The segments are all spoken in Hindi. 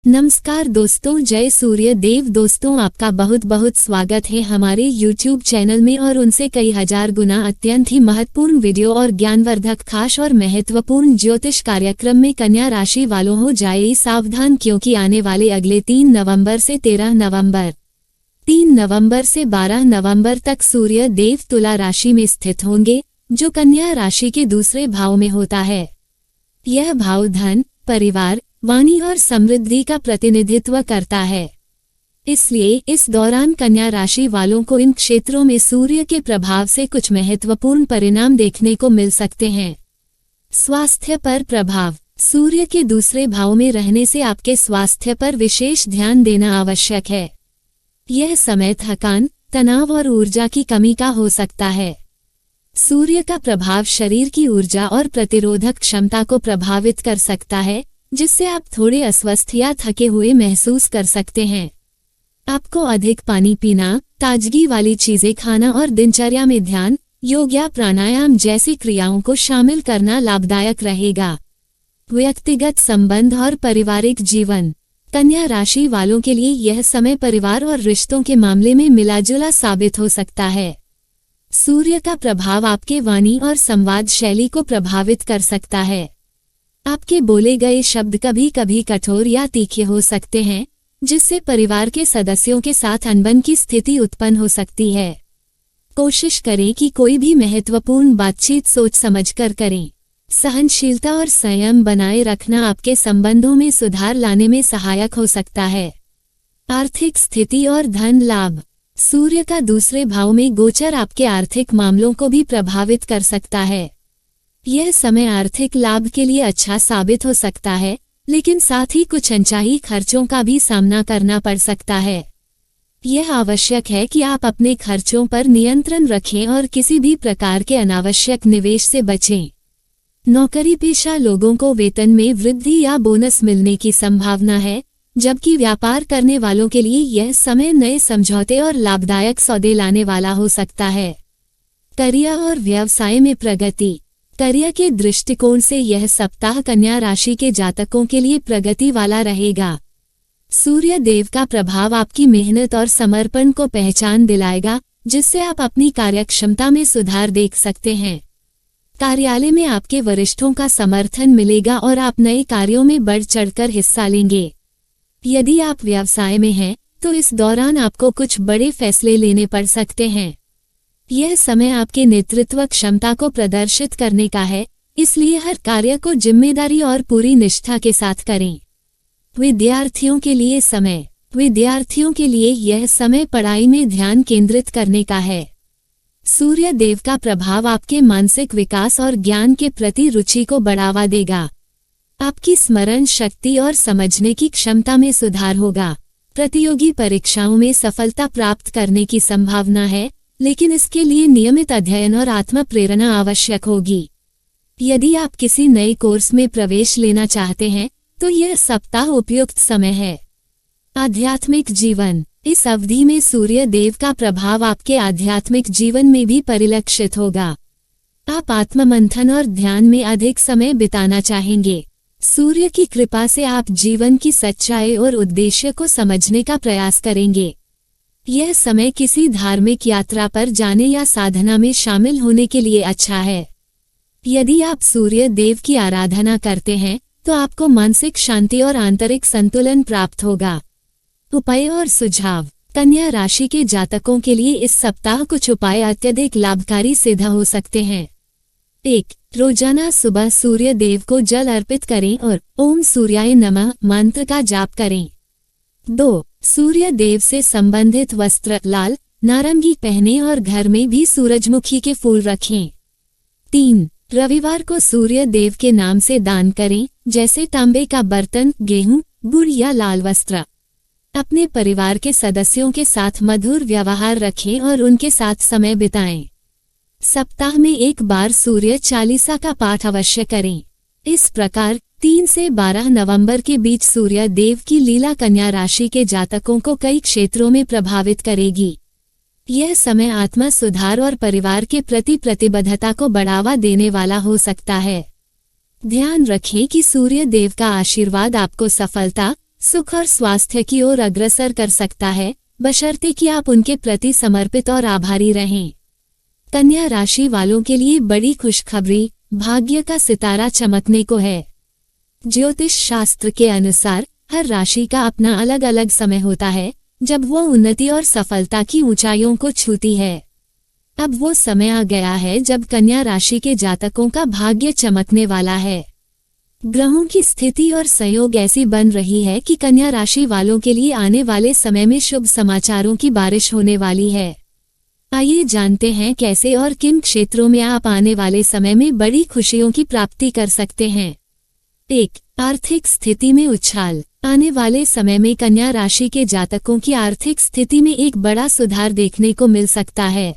नमस्कार दोस्तों, जय सूर्य देव। दोस्तों, आपका बहुत बहुत स्वागत है हमारे YouTube चैनल में और उनसे कई हजार गुना अत्यंत ही महत्वपूर्ण वीडियो और ज्ञानवर्धक खास और महत्वपूर्ण ज्योतिष कार्यक्रम में। कन्या राशि वालों हो जाए सावधान, क्योंकि आने वाले अगले 3 नवंबर से 13 नवंबर 3 नवंबर से 12 नवंबर तक सूर्य देव तुला राशि में स्थित होंगे, जो कन्या राशि के दूसरे भाव में होता है। यह भाव धन, परिवार, वाणी और समृद्धि का प्रतिनिधित्व करता है। इसलिए इस दौरान कन्या राशि वालों को इन क्षेत्रों में सूर्य के प्रभाव से कुछ महत्वपूर्ण परिणाम देखने को मिल सकते हैं। स्वास्थ्य पर प्रभाव। सूर्य के दूसरे भाव में रहने से आपके स्वास्थ्य पर विशेष ध्यान देना आवश्यक है। यह समय थकान, तनाव और ऊर्जा की कमी का हो सकता है। सूर्य का प्रभाव शरीर की ऊर्जा और प्रतिरोधक क्षमता को प्रभावित कर सकता है, जिससे आप थोड़े अस्वस्थ या थके हुए महसूस कर सकते हैं। आपको अधिक पानी पीना, ताजगी वाली चीजें खाना और दिनचर्या में ध्यान, योग या प्राणायाम जैसी क्रियाओं को शामिल करना लाभदायक रहेगा। व्यक्तिगत संबंध और पारिवारिक जीवन। कन्या राशि वालों के लिए यह समय परिवार और रिश्तों के मामले में मिलाजुला साबित हो सकता है। सूर्य का प्रभाव आपके वाणी और संवाद शैली को प्रभावित कर सकता है। आपके बोले गए शब्द कभी कभी कठोर या तीखे हो सकते हैं, जिससे परिवार के सदस्यों के साथ अनबन की स्थिति उत्पन्न हो सकती है। कोशिश करें कि कोई भी महत्वपूर्ण बातचीत सोच समझकर करें। सहनशीलता और संयम बनाए रखना आपके संबंधों में सुधार लाने में सहायक हो सकता है। आर्थिक स्थिति और धन लाभ। सूर्य का दूसरे भाव में गोचर आपके आर्थिक मामलों को भी प्रभावित कर सकता है। यह समय आर्थिक लाभ के लिए अच्छा साबित हो सकता है, लेकिन साथ ही कुछ अनचाही खर्चों का भी सामना करना पड़ सकता है। यह आवश्यक है कि आप अपने खर्चों पर नियंत्रण रखें और किसी भी प्रकार के अनावश्यक निवेश से बचें। नौकरी पेशा लोगों को वेतन में वृद्धि या बोनस मिलने की संभावना है, जबकि व्यापार करने वालों के लिए यह समय नए समझौते और लाभदायक सौदे लाने वाला हो सकता है। करियर और व्यवसाय में प्रगति। करियर के दृष्टिकोण से यह सप्ताह कन्या राशि के जातकों के लिए प्रगति वाला रहेगा। सूर्य देव का प्रभाव आपकी मेहनत और समर्पण को पहचान दिलाएगा, जिससे आप अपनी कार्यक्षमता में सुधार देख सकते हैं। कार्यालय में आपके वरिष्ठों का समर्थन मिलेगा और आप नए कार्यों में बढ़ चढ़कर हिस्सा लेंगे। यदि आप व्यवसाय में हैं, तो इस दौरान आपको कुछ बड़े फैसले लेने पड़ सकते हैं। यह समय आपके नेतृत्व क्षमता को प्रदर्शित करने का है, इसलिए हर कार्य को जिम्मेदारी और पूरी निष्ठा के साथ करें। विद्यार्थियों के लिए समय। विद्यार्थियों के लिए यह समय पढ़ाई में ध्यान केंद्रित करने का है। सूर्य देव का प्रभाव आपके मानसिक विकास और ज्ञान के प्रति रुचि को बढ़ावा देगा। आपकी स्मरण शक्ति और समझने की क्षमता में सुधार होगा। प्रतियोगी परीक्षाओं में सफलता प्राप्त करने की संभावना है, लेकिन इसके लिए नियमित अध्ययन और आत्म प्रेरणा आवश्यक होगी। यदि आप किसी नए कोर्स में प्रवेश लेना चाहते हैं, तो यह सप्ताह उपयुक्त समय है। आध्यात्मिक जीवन। इस अवधि में सूर्य देव का प्रभाव आपके आध्यात्मिक जीवन में भी परिलक्षित होगा। आप आत्ममंथन और ध्यान में अधिक समय बिताना चाहेंगे। सूर्य की कृपा से आप जीवन की सच्चाई और उद्देश्य को समझने का प्रयास करेंगे। यह समय किसी धार्मिक यात्रा पर जाने या साधना में शामिल होने के लिए अच्छा है। यदि आप सूर्य देव की आराधना करते हैं, तो आपको मानसिक शांति और आंतरिक संतुलन प्राप्त होगा। उपाय और सुझाव। कन्या राशि के जातकों के लिए इस सप्ताह कुछ उपाय अत्यधिक लाभकारी सिद्ध हो सकते हैं। 1. रोजाना सुबह सूर्य देव को जल अर्पित करें और ओम सूर्याय नमः मंत्र का जाप करें। 2. सूर्य देव से संबंधित वस्त्र लाल, नारंगी पहने और घर में भी सूरजमुखी के फूल रखें। 3. रविवार को सूर्य देव के नाम से दान करें, जैसे तांबे का बर्तन, गेहूं, गुड़ या लाल वस्त्र। अपने परिवार के सदस्यों के साथ मधुर व्यवहार रखें और उनके साथ समय बिताएं। सप्ताह में एक बार सूर्य चालीसा का पाठ अवश्य करें। इस प्रकार 3 से 12 नवंबर के बीच सूर्य देव की लीला कन्या राशि के जातकों को कई क्षेत्रों में प्रभावित करेगी। यह समय आत्मा सुधार और परिवार के प्रति प्रतिबद्धता को बढ़ावा देने वाला हो सकता है। ध्यान रखें कि सूर्य देव का आशीर्वाद आपको सफलता, सुख और स्वास्थ्य की ओर अग्रसर कर सकता है, बशर्ते कि आप उनके प्रति समर्पित और आभारी रहें। कन्या राशि वालों के लिए बड़ी खुशखबरी, भाग्य का सितारा चमकने को है। ज्योतिष शास्त्र के अनुसार हर राशि का अपना अलग अलग समय होता है जब वो उन्नति और सफलता की ऊंचाइयों को छूती है। अब वो समय आ गया है जब कन्या राशि के जातकों का भाग्य चमकने वाला है। ग्रहों की स्थिति और संयोग ऐसी बन रही है कि कन्या राशि वालों के लिए आने वाले समय में शुभ समाचारों की बारिश होने वाली है। आइए जानते हैं कैसे और किन क्षेत्रों में आप आने वाले समय में बड़ी खुशियों की प्राप्ति कर सकते हैं। 1. आर्थिक स्थिति में उछाल। आने वाले समय में कन्या राशि के जातकों की आर्थिक स्थिति में एक बड़ा सुधार देखने को मिल सकता है।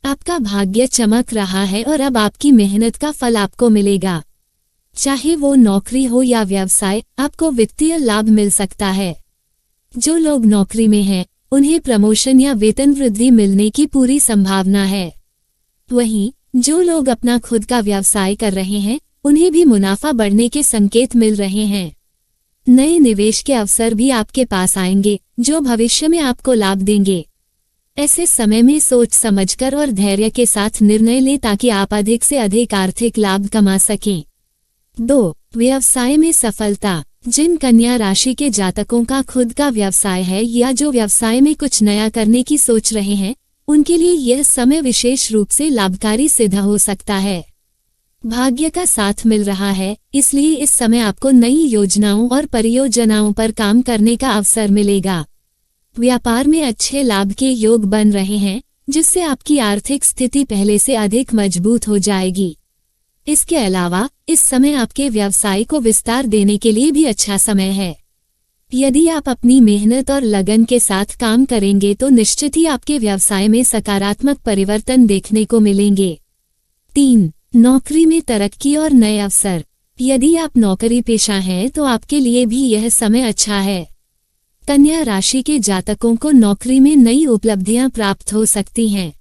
आपका भाग्य चमक रहा है और अब आपकी मेहनत का फल आपको मिलेगा। चाहे वो नौकरी हो या व्यवसाय, आपको वित्तीय लाभ मिल सकता है। जो लोग नौकरी में हैं, उन्हें प्रमोशन या वेतन वृद्धि मिलने की पूरी संभावना है। वहीं जो लोग अपना खुद का व्यवसाय कर रहे हैं, उन्हें भी मुनाफा बढ़ने के संकेत मिल रहे हैं। नए निवेश के अवसर भी आपके पास आएंगे, जो भविष्य में आपको लाभ देंगे। ऐसे समय में सोच समझकर और धैर्य के साथ निर्णय लें ताकि आप अधिक से अधिक आर्थिक लाभ कमा सकें। 2. व्यवसाय में सफलता। जिन कन्या राशि के जातकों का खुद का व्यवसाय है या जो व्यवसाय में कुछ नया करने की सोच रहे हैं, उनके लिए यह समय विशेष रूप से लाभकारी सिद्ध हो सकता है। भाग्य का साथ मिल रहा है, इसलिए इस समय आपको नई योजनाओं और परियोजनाओं पर काम करने का अवसर मिलेगा। व्यापार में अच्छे लाभ के योग बन रहे हैं, जिससे आपकी आर्थिक स्थिति पहले से अधिक मजबूत हो जाएगी। इसके अलावा इस समय आपके व्यवसाय को विस्तार देने के लिए भी अच्छा समय है। यदि आप अपनी मेहनत और लगन के साथ काम करेंगे तो निश्चित ही आपके व्यवसाय में सकारात्मक परिवर्तन देखने को मिलेंगे। 3. नौकरी में तरक्की और नए अवसर। यदि आप नौकरी पेशा हैं तो आपके लिए भी यह समय अच्छा है। कन्या राशि के जातकों को नौकरी में नई उपलब्धियां प्राप्त हो सकती हैं।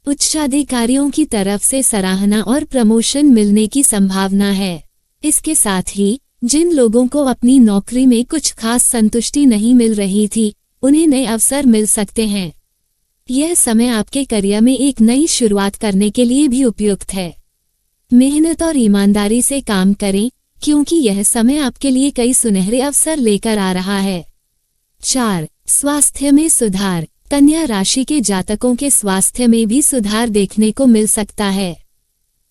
उच्चाधिकारियों की तरफ से सराहना और प्रमोशन मिलने की संभावना है। इसके साथ ही जिन लोगों को अपनी नौकरी में कुछ खास संतुष्टि नहीं मिल रही थी, उन्हें नए अवसर मिल सकते हैं। यह समय आपके करियर में एक नई शुरुआत करने के लिए भी उपयुक्त है। मेहनत और ईमानदारी से काम करें, क्योंकि यह समय आपके लिए कई सुनहरे अवसर लेकर आ रहा है। 4. स्वास्थ्य में सुधार। कन्या राशि के जातकों के स्वास्थ्य में भी सुधार देखने को मिल सकता है।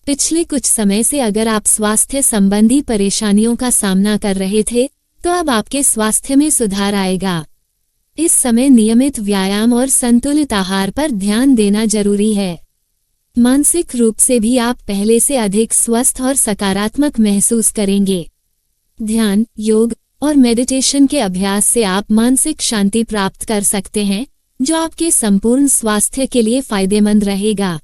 पिछले कुछ समय से अगर आप स्वास्थ्य संबंधी परेशानियों का सामना कर रहे थे, तो अब आपके स्वास्थ्य में सुधार आएगा। इस समय नियमित व्यायाम और संतुलित आहार पर ध्यान देना जरूरी है। मानसिक रूप से भी आप पहले से अधिक स्वस्थ और सकारात्मक महसूस करेंगे। ध्यान, योग और मेडिटेशन के अभ्यास से आप मानसिक शांति प्राप्त कर सकते हैं, जो आपके संपूर्ण स्वास्थ्य के लिए फायदेमंद रहेगा।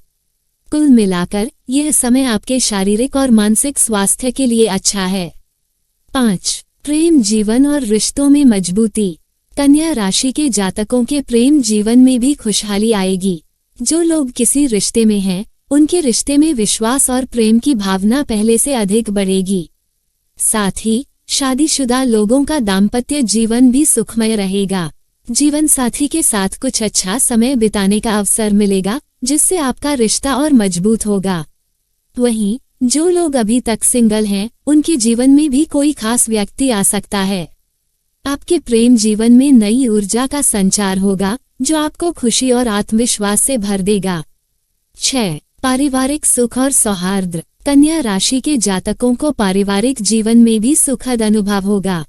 कुल मिलाकर यह समय आपके शारीरिक और मानसिक स्वास्थ्य के लिए अच्छा है। 5. प्रेम जीवन और रिश्तों में मजबूती। कन्या राशि के जातकों के प्रेम जीवन में भी खुशहाली आएगी। जो लोग किसी रिश्ते में हैं, उनके रिश्ते में विश्वास और प्रेम की भावना पहले से अधिक बढ़ेगी। साथ ही शादीशुदा लोगों का दाम्पत्य जीवन भी सुखमय रहेगा। जीवन साथी के साथ कुछ अच्छा समय बिताने का अवसर मिलेगा, जिससे आपका रिश्ता और मजबूत होगा। वहीं जो लोग अभी तक सिंगल हैं, उनके जीवन में भी कोई खास व्यक्ति आ सकता है। आपके प्रेम जीवन में नई ऊर्जा का संचार होगा, जो आपको खुशी और आत्मविश्वास से भर देगा। 6. पारिवारिक सुख और सौहार्द। कन्या राशि के जातकों को पारिवारिक जीवन में भी सुखद अनुभव होगा।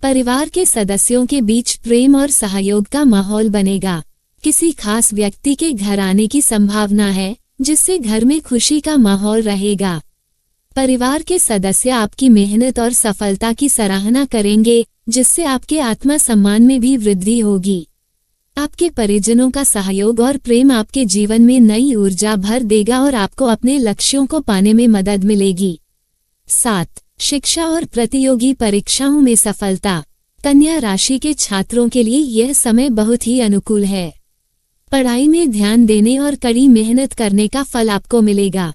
परिवार के सदस्यों के बीच प्रेम और सहयोग का माहौल बनेगा। किसी खास व्यक्ति के घर आने की संभावना है, जिससे घर में खुशी का माहौल रहेगा। परिवार के सदस्य आपकी मेहनत और सफलता की सराहना करेंगे, जिससे आपके आत्मसम्मान में भी वृद्धि होगी। आपके परिजनों का सहयोग और प्रेम आपके जीवन में नई ऊर्जा भर देगा और आपको अपने लक्ष्यों को पाने में मदद मिलेगी। 7. शिक्षा और प्रतियोगी परीक्षाओं में सफलता। कन्या राशि के छात्रों के लिए यह समय बहुत ही अनुकूल है। पढ़ाई में ध्यान देने और कड़ी मेहनत करने का फल आपको मिलेगा।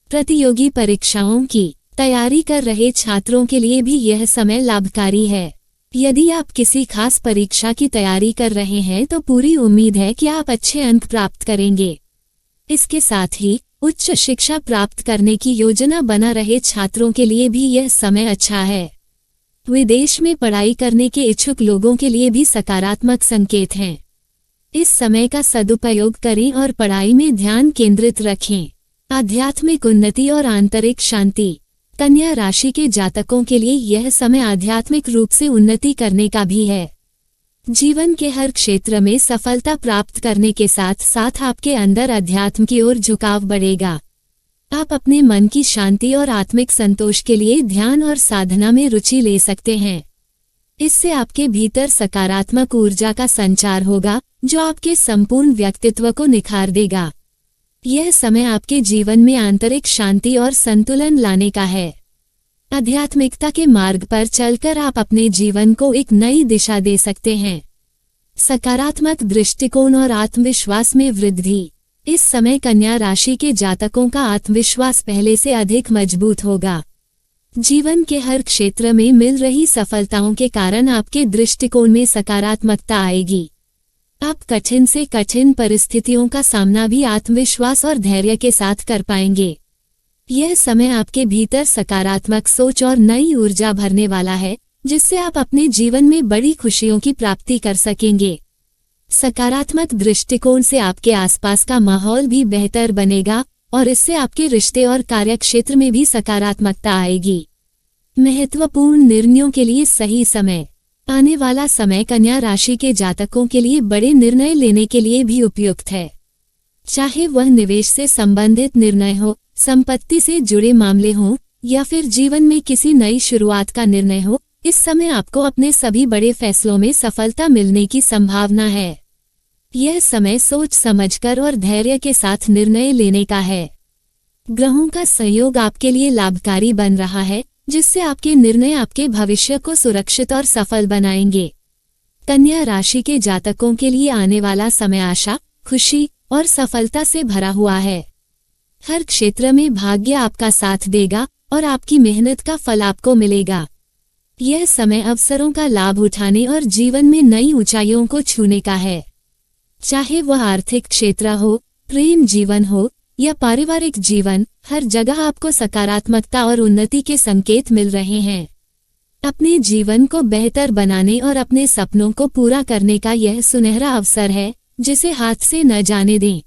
प्रतियोगी परीक्षाओं की तैयारी कर रहे छात्रों के लिए भी यह समय लाभकारी है। यदि आप किसी खास परीक्षा की तैयारी कर रहे हैं तो पूरी उम्मीद है कि आप अच्छे अंक प्राप्त करेंगे। इसके साथ ही उच्च शिक्षा प्राप्त करने की योजना बना रहे छात्रों के लिए भी यह समय अच्छा है। विदेश में पढ़ाई करने के इच्छुक लोगों के लिए भी सकारात्मक संकेत हैं। इस समय का सदुपयोग करें और पढ़ाई में ध्यान केंद्रित रखें। आध्यात्मिक उन्नति और आंतरिक शांति। कन्या राशि के जातकों के लिए यह समय आध्यात्मिक रूप से उन्नति करने का भी है। जीवन के हर क्षेत्र में सफलता प्राप्त करने के साथ साथ आपके अंदर अध्यात्म की ओर झुकाव बढ़ेगा। आप अपने मन की शांति और आत्मिक संतोष के लिए ध्यान और साधना में रुचि ले सकते हैं। इससे आपके भीतर सकारात्मक ऊर्जा का संचार होगा जो आपके संपूर्ण व्यक्तित्व को निखार देगा। यह समय आपके जीवन में आंतरिक शांति और संतुलन लाने का है। आध्यात्मिकता के मार्ग पर चलकर आप अपने जीवन को एक नई दिशा दे सकते हैं। सकारात्मक दृष्टिकोण और आत्मविश्वास में वृद्धि। इस समय कन्या राशि के जातकों का आत्मविश्वास पहले से अधिक मजबूत होगा। जीवन के हर क्षेत्र में मिल रही सफलताओं के कारण आपके दृष्टिकोण में सकारात्मकता आएगी। आप कठिन से कठिन परिस्थितियों का सामना भी आत्मविश्वास और धैर्य के साथ कर पाएंगे। यह समय आपके भीतर सकारात्मक सोच और नई ऊर्जा भरने वाला है, जिससे आप अपने जीवन में बड़ी खुशियों की प्राप्ति कर सकेंगे। सकारात्मक दृष्टिकोण से आपके आसपास का माहौल भी बेहतर बनेगा और इससे आपके रिश्ते और कार्यक्षेत्र में भी सकारात्मकता आएगी। महत्वपूर्ण निर्णयों के लिए सही समय। आने वाला समय कन्या राशि के जातकों के लिए बड़े निर्णय लेने के लिए भी उपयुक्त है। चाहे वह निवेश से संबंधित निर्णय हो, संपत्ति से जुड़े मामले हों या फिर जीवन में किसी नई शुरुआत का निर्णय हो, इस समय आपको अपने सभी बड़े फैसलों में सफलता मिलने की संभावना है। यह समय सोच समझकर और धैर्य के साथ निर्णय लेने का है। ग्रहों का संयोग आपके लिए लाभकारी बन रहा है, जिससे आपके निर्णय आपके भविष्य को सुरक्षित और सफल बनाएंगे। कन्या राशि के जातकों के लिए आने वाला समय आशा, खुशी और सफलता से भरा हुआ है। हर क्षेत्र में भाग्य आपका साथ देगा और आपकी मेहनत का फल आपको मिलेगा। यह समय अवसरों का लाभ उठाने और जीवन में नई ऊंचाइयों को छूने का है। चाहे वह आर्थिक क्षेत्र हो, प्रेम जीवन हो या पारिवारिक जीवन, हर जगह आपको सकारात्मकता और उन्नति के संकेत मिल रहे हैं। अपने जीवन को बेहतर बनाने और अपने सपनों को पूरा करने का यह सुनहरा अवसर है, जिसे हाथ से न जाने दें।